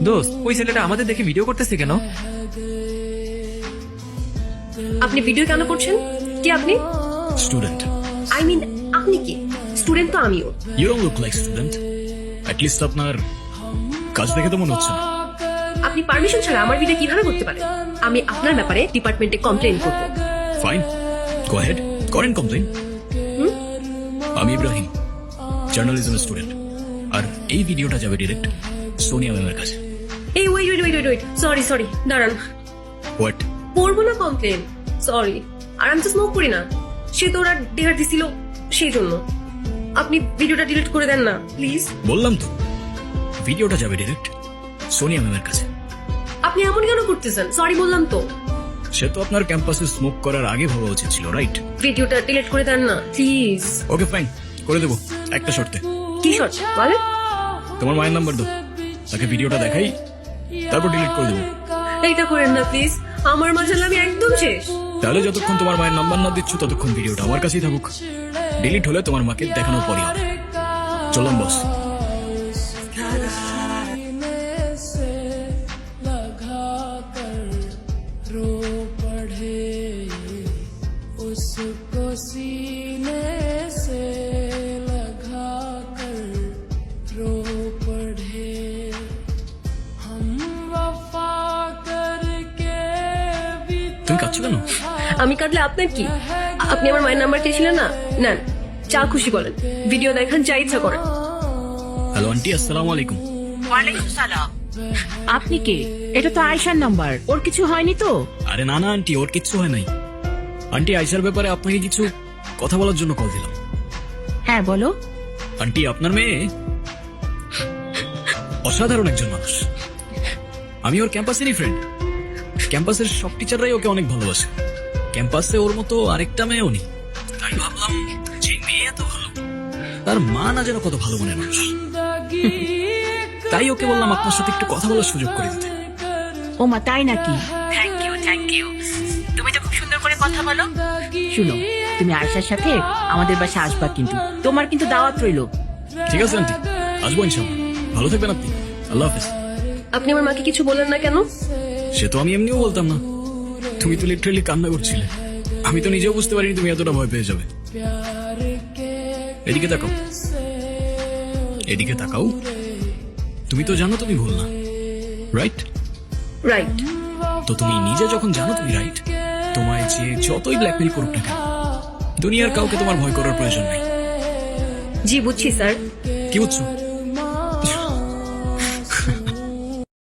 দোস্ত, ওই ছেলেটা আমাদের দেখে ভিডিও করতেছে কেন? আপনি ভিডিও কেন করছেন? কি আপনি? স্টুডেন্ট। আই মিন আপনি কি স্টুডেন্ট? তো আমিও। You don't look like student. At least আপনার কাজ দেখে তো মনে হচ্ছে না। আপনি পারমিশন ছাড়া আমার ভিডিও কিভাবে করতে পারেন? আমি আপনার ব্যাপারে ডিপার্টমেন্টে কমপ্লেইন করব। ফাইন, গো হেড, করেন কমপ্লেইন। আমি ইব্রাহিম, জার্নালিজম স্টুডেন্ট, আর এই ভিডিওটা যাবে ডিরেক্ট সোনিয়া ম্যামের কাছে। এই wait wait wait wait, sorry দাঁড়ান। হোয়াট? করবো না কমপ্লেন, সরি। আর আমি তো স্মোক করি না। সে তো ওরা ডেহার দিছিল, সেই জন্য। আপনি ভিডিওটা ডিলিট করে দেন না প্লিজ। বললাম তো, ভিডিওটা যাবে ডিরেক্ট সোনিয়া ম্যামের কাছে। আপনি এমন কেন করতেছেন? সরি বললাম তো। সে তো আপনার ক্যাম্পাসে স্মোক করার আগে ভাবা উচিত ছিল, রাইট? ভিডিওটা ডিলিট করে দেন না প্লিজ। ওকে ফাইন, করে দেবো, একটা শর্তে। কি শর্ট বলে? তোমার মায়ের নাম্বার দাও, তাকে ভিডিওটা দেখাই, তারপর ডিলিট করে দেবো। এইটা করেন না প্লিজ, আমার মাঝে আমি একদম শেষ। তাহলে যতক্ষণ তোমার মায়ের নাম্বার না দিচ্ছ ততক্ষণ ভিডিওটা আমার কাছেই থাকুক। ডিলিট হলে তোমার মাকে দেখানোর পরই হবে। চললাম বস। उसको सीने से लगा कर रो पड़े हम वफा करके भी। তুমি কাঁদছো কেন? আমি কাঁদলে আপনার কি? আপনি আমার মায়ের নাম্বার চেয়েছিলেন না, নেন, যা খুশি বলেন, ভিডিও দেখান, যা ইচ্ছা করেন। হ্যালো আন্টি, আসসালামু আলাইকুম। ওয়ালাইকুম সালাম। আপনি কে? এটা তো আয়শার নাম্বার, ওর কিছু হয়নি তো? আরে না না আন্টি, ওর কিচ্ছু হয় নাই। আন্টি, আয়শার ব্যাপারে আপনাকে কিছু কথা বলার জন্য কল দিলাম। হ্যাঁ বলো। আন্টি, আপনার মেয়ে অসাধারণ একজন মানুষ। আমি ওর ক্যাম্পাসেরই ফ্রেন্ড। ক্যাম্পাসের সব টিচাররাই ওকে অনেক ভালোবাসে। ক্যাম্পাসে ওর মতো আরেকটা মেয়েও নেই। তাই ভাবলাম, যে মেয়ে এত ভালো, তার মা না যেন কত ভালো মনের মানুষ। তাই ওকে বললাম আপনার সাথে একটু কথা বলার সুযোগ করে দিতে। ও মা, তাই নাকি? Thank you. তুমি তো খুব সুন্দর করে কথা বলো। শুনো, তুমি আয়শার সাথে আমাদের বাসায় আসবা, কিন্তু তোমার কিন্তু দাওয়াত রইলো। ঠিক আছে আন্টি, আসবো ইনশাআল্লাহ। ভালো থাকবেন আপনি, আল্লাহ হাফেজ। আপনি আমার মাকে কিছু বলেন না কেন? সে তো আমি এমনিও বলতাম না। তুমি তো লিটারালি কান্না করছিলে। আমি তো নিজেও বুঝতে পারিনি তুমি এতটা ভয় পেয়ে যাবে। এদিকে তাকাও, এদিকে তাকাও। তুমি তো জানো তুমি ভুল না, রাইট? রাইট। তো তুমি নিজে যখন জানো তুমি রাইট, তোমায় যে যতই ব্ল্যাকমেল করুক না কেন, দুনিয়ার কাউকে তোমার ভয় করার প্রয়োজন নেই। জি বুঝছি স্যার। কি বুঝছো?